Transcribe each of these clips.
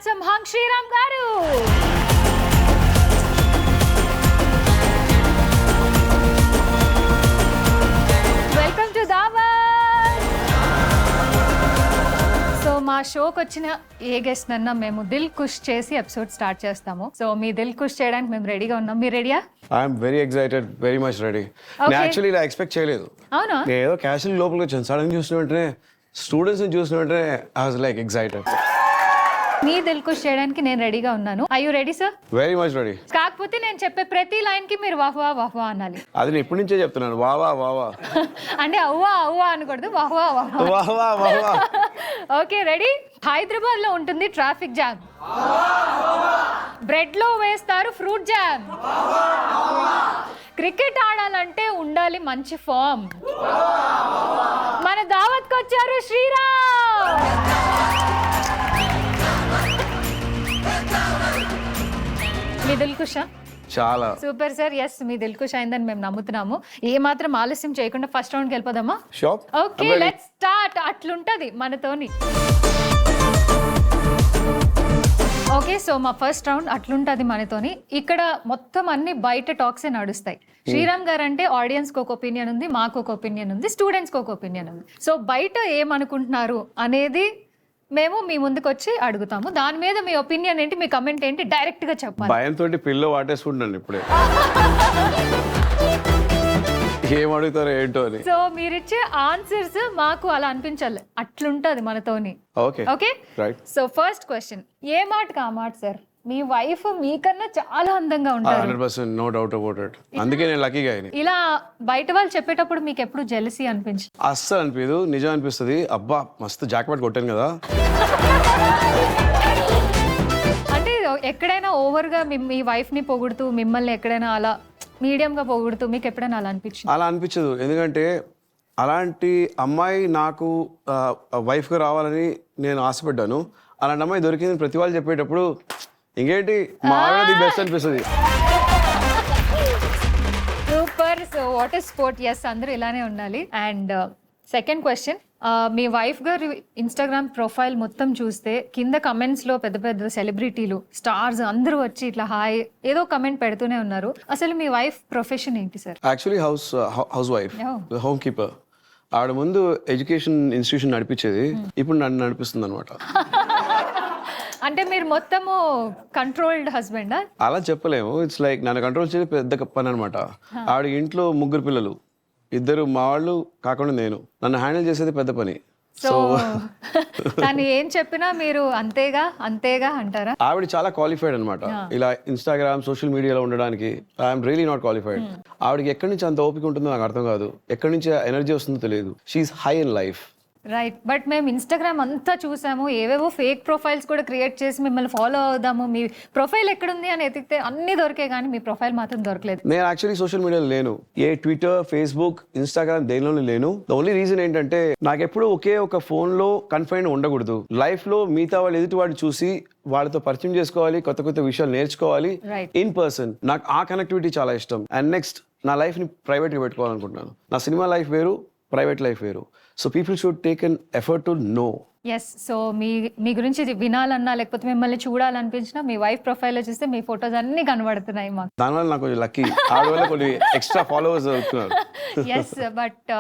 Handsome hung Sriram గారు. Welcome to దావత్. So మా షోకి వచ్చిన ఏ గెస్ట్ అన్నా మేము దిల్ ఖుష్ చేసి ఎపిసోడ్ స్టార్ట్ చేస్తాము. సో మీ దిల్ ఖుష్ చేయడానికి మేము రెడీగా ఉన్నాం. మీరు రెడీయా? I'm very excited, very much ready. నేను యాక్చువల్లీ ఇలా ఎక్స్పెక్ట్ చేయలేదు. అవునా? నేను ఏదో క్యాషువల్ లోపలికి వచ్చాను. సడన్ చూసిన వెంటనే స్టూడెంట్స్ని చూసిన వెంటనే ఐ వాజ్ లైక్ ఎక్సైటెడ్. మీ దిల్ ఖుష్ చేయడానికి నేను రెడీగా ఉన్నాను. I you ready sir? Very much ready. కాకపోతే నేను చెప్పే ప్రతి లైన్ కి మీరు వాహ్వా వాహ్వా అనాలి. అది నేను ఇప్పటి నుంచే చెప్తున్నాను. వావా వావా అంటే అవ్వా అవ్వా అనకూడదు, వాహ్వా వాహ్వా. వావా వావా. Okay, ready? హైదరాబాద్ లో ఉంటుంది ట్రాఫిక్ జామ్, బ్రెడ్ లో వేస్తారు ఫ్రూట్ జామ్, క్రికెట్ ఆడాలంటే ఉండాలి మంచి ఫామ్, మన దావత్కి వచ్చారు శ్రీరామ్. మీ దిల్ ఖుషా? చాలా సూపర్ సార్. ఎస్, మీ దిల్ ఖుష్ అయిందని మేము నమ్ముతున్నాము. ఏ మాత్రం ఆలస్యం చేయకుండా ఫస్ట్ రౌండ్కి వెళ్ళిపోదామా? షాప్. Okay, let's start. అట్లుంటది మనతోని. ఓకే, సో మా ఫస్ట్ రౌండ్ అట్లుంటది మనతోని. ఇక్కడ మొత్తం అన్ని బయట టాక్సే నడుస్తాయి. శ్రీరామ్ గారు అంటే ఆడియన్స్ కి ఒక ఒపీనియన్ ఉంది, మాకు ఒక ఒపీనియన్ ఉంది, స్టూడెంట్స్ కి ఒక ఒపీనియన్ ఉంది. సో బయట ఏమనుకుంటున్నారు అనేది మేము మీ ముందుకు వచ్చి అడుగుతాము. దాని మీద మీ ఒపీనియన్ ఏంటి, మీ కమెంట్ ఏంటి డైరెక్ట్ గా చెప్పాలి. భయంతో పిల్ల వాటేసుకుంటున్నాను ఇప్పుడే. ఏం అడుగుతారో ఏంటో అని. సో మీరిచ్చే ఆన్సర్స్ మాకు అలా అనిపించాలి. అట్లుంటది మనతోని. Okay okay, right. So first question, ఏ మాటకి ఆ మాట సార్. మీ వైఫ్ మీకన్నా చాలా అందంగా ఉంటారు. 100% నో డౌట్ అబౌట్ ఇట్. అందుకే నేను లక్కీగా అయినా. ఇలా బయట వాళ్ళు చెప్పేటప్పుడు మీకు ఎప్పుడు జెలసీ అనిపించి? అస్సలు అనిపించదు, నిజం అనిపిస్తుంది. అబ్బా మస్తు జాక్పాట్ కొట్టాను కదా. అంటే ఎక్కడైనా ఓవర్ గా మీ వైఫ్ ని పొగుడుతూ, మిమ్మల్ని ఎక్కడైనా అలా మీడియం గా పొగుడుతూ మీకు ఎప్పుడైనా అలా అనిపించింది? అలా అనిపించదు, ఎందుకంటే అలాంటి అమ్మాయి నాకు వైఫ్గా రావాలని నేను ఆశపడ్డాను. అలాంటి అమ్మాయి దొరికింది ప్రతి వాళ్ళు చెప్పేటప్పుడు ఇంకేంటి మా ఆవిడ ది బెస్ట్ అనిపిస్తుంది. Super. So what is sport. Yes, అందరూ ఇలానే ఉండాలి. అండ్ సెకండ్ క్వశ్చన్, మీ వైఫ్ గారి ఇన్స్టాగ్రామ్ ప్రొఫైల్ మొత్తం చూస్తే కింద కమెంట్స్ లో పెద్ద పెద్ద సెలబ్రిటీలు, స్టార్స్ అందరూ వచ్చి ఇట్లా హాయ్ ఏదో కమెంట్ పెడుతూనే ఉన్నారు. అసలు మీ వైఫ్ ప్రొఫెషన్ ఏంటి sir? Actually house wife, home keeper. ఆవిడ ముందు ఎడ్యుకేషన్ ఇన్స్టిట్యూషన్ నడిపించేది, ఇప్పుడు నన్ను నడిపిస్తుంది అనమాట. అంటే మీరు మొత్తము కంట్రోల్డ్ హస్బెండా? అలా చెప్పలేము. ఇట్స్ లైక్ నన్ను కంట్రోల్ చేసి పెద్ద పని అనమాట. ఆవిడ ఇంట్లో 3 పిల్లలు, 2 మా వాళ్ళు కాకుండా నేను, నన్ను హ్యాండిల్ చేసేది పెద్ద పని. సో తను ఏం చెప్పినా మీరు అంతేగా అంతేగా అంటారా? ఆవిడ చాలా క్వాలిఫైడ్ అనమాట. ఇలా ఇన్స్టాగ్రామ్ సోషల్ మీడియాలో ఉండడానికి ఐఎమ్ రియలీ నాట్ క్వాలిఫైడ్. ఆవిడకి ఎక్కడి నుంచి అంత ఓపిక ఉంటుందో నాకు అర్థం కాదు, ఎక్కడి నుంచి ఎనర్జీ వస్తుందో తెలియదు. She is high in life. Right, but మేము ఇన్స్టాగ్రామ్ అంతా చూసాము, ఏవేవో ఫేక్ ప్రొఫైల్స్ కూడా క్రియేట్ చేసి మిమ్మల్ని ఫాలో అవుదాము, మీ ప్రొఫైల్ ఎక్కడుంది అని ఎతికితే అన్ని దొరికే కానీ మీ ప్రొఫైల్ మాత్రం దొరకలేదు. నేను యాక్చువల్లీ సోషల్ మీడియాలో లేను, ఏ ట్విట్టర్, ఫేస్బుక్, ఇన్స్టాగ్రామ్ దేనిలోనూ లేను. ద ఓన్లీ రీజన్ ఏంటంటే నాకు ఎప్పుడు ఒకే ఒక ఫోన్లో కన్ఫైన్ ఉండకూడదు. లైఫ్లో మిగతా వాళ్ళు ఎదుటి వాడు చూసి వాళ్ళతో పరిచయం చేసుకోవాలి, కొత్త కొత్త విషయాలు నేర్చుకోవాలి ఇన్ పర్సన్. నాకు ఆ కనెక్టివిటీ చాలా ఇష్టం. అండ్ నెక్స్ట్ నా లైఫ్ని ప్రైవేట్గా పెట్టుకోవాలనుకుంటున్నాను. నా సినిమా లైఫ్ వేరు, ప్రైవేట్ లైఫ్ వేరు. So people should take an effort to know. Yes, so మీ గురించి వినాలన్నా లేకపోతే మిమ్మల్ని చూడాలనిపించినా మీ వైఫ్ ప్రొఫైల్లో చూస్తే మీ ఫోటోస్ అన్ని కనబడుతున్నాయి మాకు. దానివల్ల నాకు కొంచెం లక్కీ, ఆవిడ కొన్ని ఎక్స్ట్రా ఫాలోవర్స్ అవుతున్నారు. Yes, but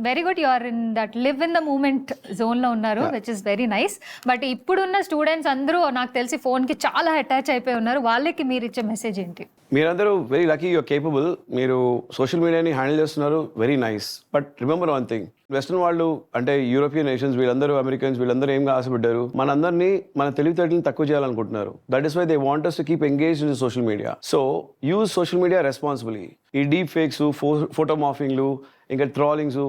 very good, you are in that live in the moment zone లో ఉన్నారు, which is very nice. But ఇప్పుడున్న స్టూడెంట్స్ అందరూ నాకు తెలిసి ఫోన్ కి చాలా అటాచ్ అయిపోయి ఉన్నారు. వాళ్ళకి మీరు ఇచ్చే మెసేజ్ ఏంటి? మీరందరూ వెరీ లక్కీ, యూఆర్ కేపబుల్. మీరు సోషల్ మీడియాని హ్యాండిల్ చేస్తున్నారు, very nice. But remember one thing, western వాళ్ళు అంటే యూరోపియన్ నేషన్స్, వీళ్ళందరూ అమెరికన్స్, వీళ్ళందరూ ఏం ఆశపడ్డారు, మనందరినీ మన తెలివితేటలను తక్కువ చేయాలనుకుంటున్నారు. That is why they want us to keep engaged in social media. So use social media responsibly. ఈ డీప్ ఫేక్స్, ఫోటో మార్ఫింగ్లు, ఇంకా ట్రాలింగ్స్,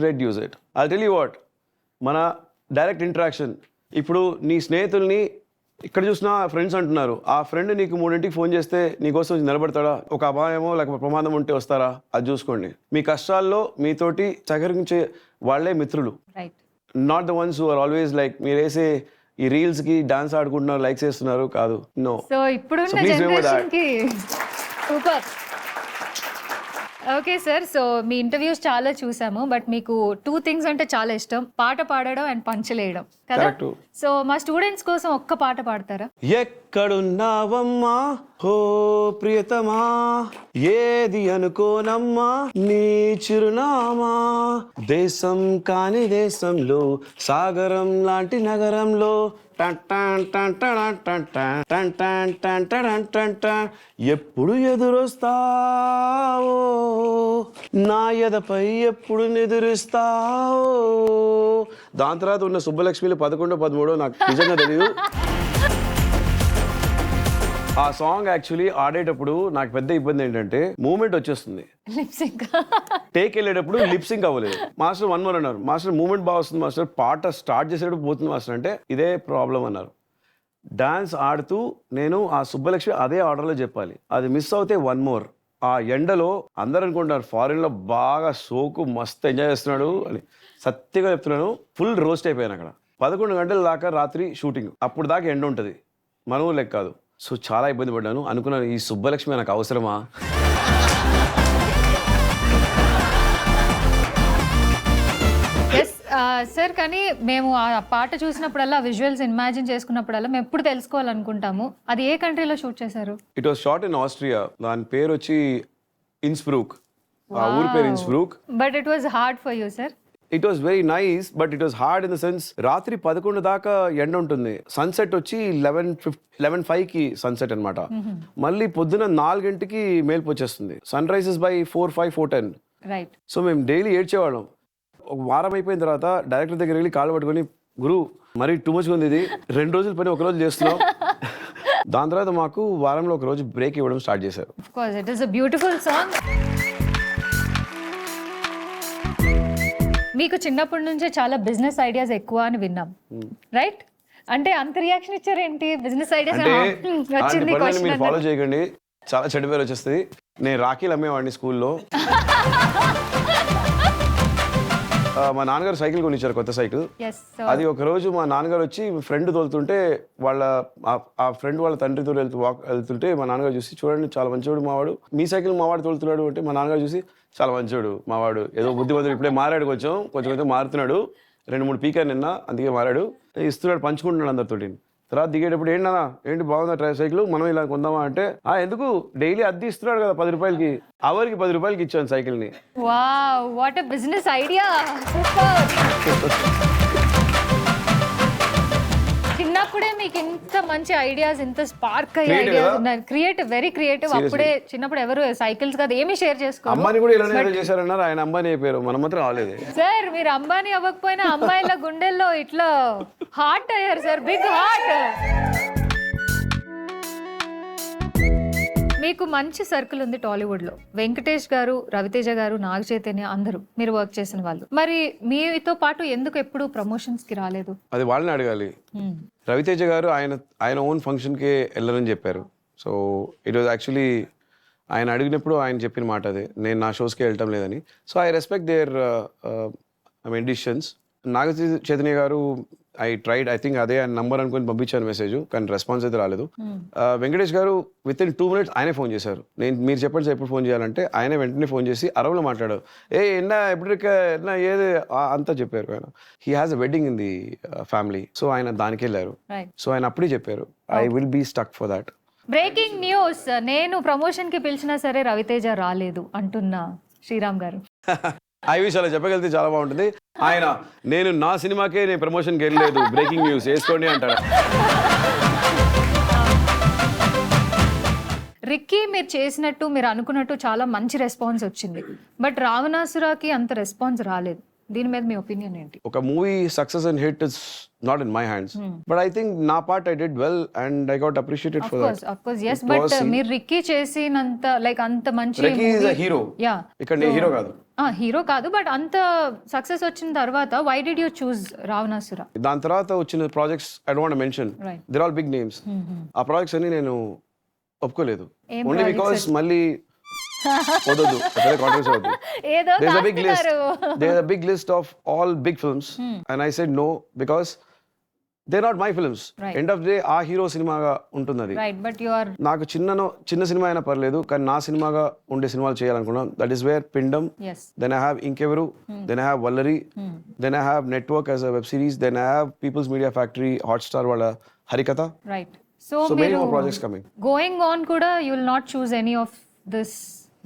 reduce it. I tell you what, మన డైరెక్ట్ ఇంటరాక్షన్. ఇప్పుడు నీ స్నేహితుల్ని ఇక్కడ చూసినా ఫ్రెండ్స్ అంటున్నారు, ఆ ఫ్రెండ్ నీకు 3ంటికి ఫోన్ చేస్తే నీకోసం నిలబడతాడా? ఒక అపాయమో లేకపోతే ప్రమాదం ఉంటే వస్తారా? అది చూసుకోండి. మీ కష్టాల్లో మీతోటి సహకరించే వాళ్ళే మిత్రులు, not the ones who are always like మీరు వేసే ఈ రీల్స్ కి డాన్స్ ఆడుకుంటున్నారు, లైక్స్ చేస్తున్నారు కాదు. నో. సో ఇప్పుడున్న జనరేషన్ కి సూపర్. ఓకే సార్, సో మీ ఇంటర్వ్యూస్ చాలా చూసాము, బట్ మీకు 2 థింగ్స్ అంటే చాలా ఇష్టం, పాట పాడడం అండ్ పంచలేయడం కదా. కరెక్ట్. సో మా స్టూడెంట్స్ కోసం ఒక్క పాట పాడతారా? ఎక్కడున్నావమ్మా హో ప్రియతమా, ఏది అనుకోనమ్మా నీ చిరునామా, దేశం కాని దేశంలో సాగరం లాంటి నగరంలో టన్ టన్ టన్ టన్ టన్ టన్ టన్ టన్ టన్ టన్ టన్ టన్, ఎప్పుడు ఎదురొస్తావో నా ఎదపై ఎప్పుడు నిదురిస్తావో. దాని తర్వాత ఉన్న సుబ్బలక్ష్మిలు 11, 13 నాకు నిజంగా తెలియదు. ఆ సాంగ్ యాక్చువల్లీ ఆడేటప్పుడు నాకు పెద్ద ఇబ్బంది ఏంటంటే మూమెంట్ వచ్చేస్తుంది, లిప్సింక్. టేక్ వెళ్ళేటప్పుడు లిప్సింక్ అవ్వలేదు. మాస్టర్ 1 more అన్నారు, మాస్టర్ మూమెంట్ బాగా వస్తుంది మాస్టర్, పాట స్టార్ట్ చేసేటప్పుడు పోతుంది మాస్టర్ అంటే ఇదే ప్రాబ్లం అన్నారు. డాన్స్ ఆడుతూ నేను ఆ సుబ్బలక్ష్మి అదే ఆర్డర్లో చెప్పాలి, అది మిస్ అవుతే 1 more. ఆ ఎండలో అందరూ అనుకుంటారు ఫారిన్లో బాగా సోకు మస్తు ఎంజాయ్ చేస్తున్నాడు అని, సత్యంగా చెప్తున్నాను ఫుల్ రోస్ట్ అయిపోయాను అక్కడ. 11 గంటల దాకా రాత్రి షూటింగ్, అప్పుడు దాకా ఎండ ఉంటుంది, మన ఊళ్ళకి కాదు. సో చాలా ఇబ్బంది పడ్డాను, అనుకున్నాను ఈ సుబ్బలక్ష్మి నాకు అవసరమా. ఎస్ సార్, కానీ మేము ఆ పాట చూసినప్పుడల్లా విజువల్స్ ఇమాజిన్ చేసుకున్నప్పుడల్లా మేము ఎప్పుడు తెలుసుకోవాలనుకుంటాము, అది ఏ కంట్రీలో షూట్ చేశారు? It was shot in Austria, దాని పేరు వచ్చి ఇన్స్బ్రూక్, ఆ ఊరి పేరు Innsbruck. But it was hard for you sir? It was very nice, but it was hard in the sense రాత్రి 11 దాకా ఎండ ఉంటుంది, సన్సెట్ వచ్చి 11:05కి సన్సెట్ అనమాట, మళ్ళీ పొద్దున 4 గంటకి మేల్పు వచ్చేస్తుంది, sun rises by 4:05, 4:10. Right. So మేము డైలీ ఏడ్చేవాళ్ళం. ఒక వారం అయిపోయిన తర్వాత డైరెక్టర్ దగ్గర వెళ్ళి కాళ్ళు పట్టుకొని, గురు మరీ టూ మచ్గా ఉంది ఇది, 2 రోజుల పని 1 రోజు చేస్తున్నాం. దాని తర్వాత మాకు వారంలో 1 రోజు బ్రేక్ ఇవ్వడం స్టార్ట్ చేశారు. Of course it is a beautiful song. మీకు చిన్నప్పటి నుంచే చాలా బిజినెస్ ఐడియాస్ ఎక్కువ అని విన్నాం, రైట్? అంటే అంత రియాక్షన్ ఇచ్చారేంటి? బిజినెస్ ఐడియాస్ అంటే వచ్చింది మీరు క్వశ్చన్. ఫాలో చేయకండి, చాలా చెడ్డ పేరు వచ్చేస్తుంది. నేను రాఖీలు అమ్మేవాడిని స్కూల్లో. మా నాన్నగారు సైకిల్ కొనిచ్చారు, కొత్త సైకిల్. అది ఒక రోజు మా నాన్నగారు వచ్చి ఫ్రెండ్ తోలుతుంటే ఆ ఫ్రెండ్ వాళ్ళ తండ్రితో వెళ్తుంటే మా నాన్నగారు చూసి, చూడండి చాలా మంచివాడు మావాడు, మీ సైకిల్ మావాడు తోలుతున్నాడు అంటే మా నాన్నగారు చూసి, చాలా మంచివాడు మావాడు, ఏదో బుద్ధిమంతుడు, ఇప్పుడే మారాడు, కొంచెం మారుతున్నాడు, 2-3 పీకారు నిన్న అందుకే మారాడు, ఇస్తున్నాడు, పంచుకుంటున్నాడు అందరితోటి. తర్వాత దిగేటప్పుడు ఏంటి బాగుందా సైకిల్, మనం ఇలా కొందామా అంటే, ఎందుకు డైలీ అద్దె ఇస్తున్నాడు కదా 10 రూపాయలకి, అవర్కి 10 రూపాయలకి ఇచ్చాను సైకిల్ని. Wow, what a business idea, super. చిన్నప్పుడే మీకు ఇంత మంచి ఐడియాస్, ఇంత స్పార్క్ అయ్యే ఐడియాస్ ఉన్నాయి, క్రియేటివ్, వెరీ క్రియేటివ్. అప్పుడే చిన్నప్పుడు ఎవరు సైకిల్స్ కాదు ఏమీ షేర్ చేసుకోరు. అమ్మాయిని కూడా ఇలానే చేశారన్నారు, ఆయన అంబానీ అయిపోయారు, మనం మాత్రం రాలేదు. సార్ మీరు అంబానీ అవ్వకపోయినా అమ్మాయిల గుండెల్లో ఇట్లా హార్ట్ అయ్యారు సార్, బిగ్ హార్ట్. మీకు మంచి సర్కిల్ ఉంది టాలీవుడ్ లో, వెంకటేష్ గారు, రవితేజ గారు, నాగ చైతన్య, అందరూ మీరు వర్క్ చేసిన వాళ్ళు. మరి మీతో పాటు ఎందుకు ఎప్పుడు ప్రమోషన్స్ కి రాలేదు? అది వాళ్ళని అడగాలి. రవితేజ గారు ఆయన ఓన్ ఫంక్షన్ కి వెళ్ళరని చెప్పారు. సో ఇట్ వాజ్ యాక్చువల్లీ ఆయన అడిగినప్పుడు ఆయన చెప్పిన మాట అదే, నేను నా షోస్కి వెళ్ళటం లేదని. So I respect their decisions. Naga Chaitanya గారు ఐ ట్రైడ్, ఐ థింక్ అదే ఆయన నంబర్ అనుకుని పంపించాను మెసేజ్, కానీ రెస్పాన్స్ అయితే రాలేదు. వెంకటేష్ గారు విత్ ఇన్ 2 minutes ఆయనే ఫోన్ చేశారు. మీరు చెప్పండి సార్ ఎప్పుడు ఫోన్ చేయాలంటే, ఆయనే వెంటనే ఫోన్ చేసి అరవలో మాట్లాడారు. ఎన్నా ఏది అంతా చెప్పారు. ఆయన he has a wedding in the family, so ఆయన దానికి వెళ్ళారు. సో ఆయన అప్పుడే చెప్పారు, I will be stuck for that. Breaking news, నేను ప్రమోషన్ కి పిలిచినా సరే రవితేజ రాలేదు అంటున్నా శ్రీరామ్ గారు. ఆ విషయాలు చెప్పగలిగితే చాలా బాగుంటుంది. ఆయన నేను నా సినిమాకే నేను ప్రమోషన్కి వెళ్ళలేదు, బ్రేకింగ్ న్యూస్ వేసుకోండి అంటాడు. రిక్కీ మీరు చేసినట్టు, మీరు అనుకున్నట్టు చాలా మంచి రెస్పాన్స్ వచ్చింది, బట్ రావణాసురాకి అంత రెస్పాన్స్ రాలేదు. దీని మీద మీ ఒపీనియన్ ఏంటి? ఒక movie success and hit is not in my hands, but I think నా part I did well and I got appreciated for that. Of course yes, but మీరు రిక్కీ చేసినంత లైక్ అంత మంచి Recce is a hero. Yeah, ఇక్కడ నేను hero కాదు. Hero కాదు, but అంత సక్సెస్ వచ్చిన తర్వాత why did you choose Ravanasura? దాని తర్వాత వచ్చిన projects I don't want to mention, there all big names. ఆ ప్రాజెక్ట్స్ అన్ని నేను ఒప్పుకోలేదు, ఓన్లీ బికాస్ మళ్ళీ వదదు కాంట్రవర్సీ అవుతుంది. There's a big list of all big films and I said no because they not my films. Right. End of day ఆ hero సినిమాగా ఉంటుంది అది. రైట్, బట్ యు ఆర్ నాకు చిన్న సినిమా అయినా పర్లేదు, కానీ నా సినిమాగా ఉండే సినిమాలు చేయాలనుకున్నాను. That is where Pindam, yes then I have Inkevaru, then I have Vallari, then I have network as a web series, then I have people's media factory, Hotstar వాళ్ళ Harikatha. Right. So So many మీరు more projects coming. Going on కూడా you will not choose any of this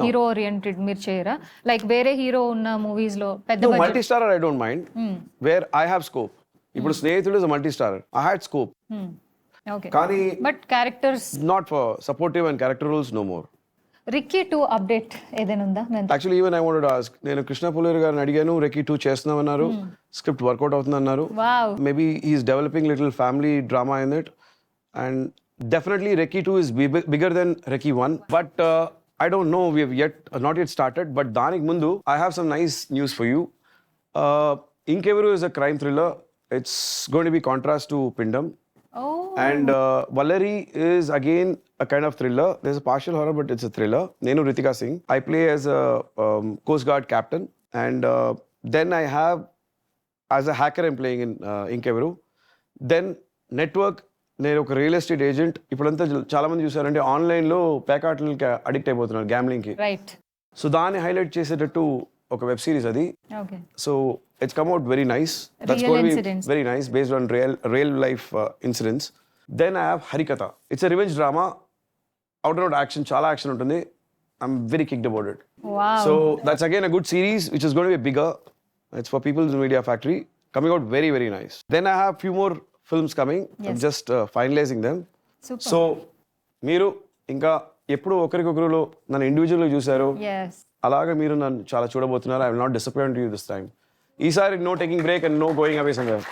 hero oriented మీరు చేయరా? Like వేరే hero ఉన్న movies లో పెద్ద budget- multi starrer I don't mind, where I have scope. ఇప్పుడు Snehithudu is multi starrer, I had scope, okay, కానీ but characters not for supportive and character roles no more. Recce 2 update ఏదైనా ఉందా? Actually even I wanted to ask, నేను కృష్ణ పులేరు గారిని అడిగాను, రెక్కీ 2 చేస్తున్నామన్నారు, script work out అవుతుందన్నారు. Wow, Maybe he's developing little family drama in it, and definitely Rekki 2 is bigger than Rekki 1. But I don't know, we have not yet started. But Danik Mundu, I have some nice news for you. Inkevaru is a crime thriller. It's going to be contrast to Pindam. Oh And Vallari is again a kind of thriller. There's a partial horror, but it's a thriller. Nenu Ritika Singh. I play as a Coast Guard captain, and then I have as a hacker I'm playing in Inkevaru. Then Network, నేను ఒక real estate agent. ఇప్పుడంతా చాలా మంది చూసారంటే ఆన్లైన్లో పేకాట్లకి addict అయిపోతున్నారు, గ్యామ్లింగ్కి. రైట్, సో దాన్ని హైలైట్ చేసేటట్టు ఒక వెబ్ సిరీస్ అది. Okay, so it's come out very nice. That's Real going to be incidents. Very nice based on real life incidents. Then I have Harikatha. It's a revenge drama, out and out action, చాలా action ఉంటుంది. I'm very kicked about it. Wow, So that's again a good series which is going to be bigger. It's for People's Media Factory, coming out very, very nice. Then I have few more films coming. I'm Yes. just finalizing them. Super, So మీరు ఇంకా ఎప్పుడు ఒకరికొకరులో నన్ను ఇండివిజువల్గా చూశారు, yes, అలాగే మీరు నన్ను చాలా చూడబోతున్నారు. I will not disappoint you this time. ఈసారి no taking break and no going away somewhere.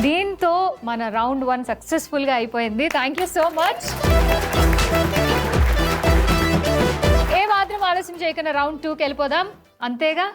దీంతో మన రౌండ్ 1 సక్సెస్ఫుల్ గా అయిపోయింది. Thank you so much. ఏ మాత్రం ఆలోచన చేయకుండా రౌండ్ 2కి వెళ్ళిపోదాం. అంతేగా.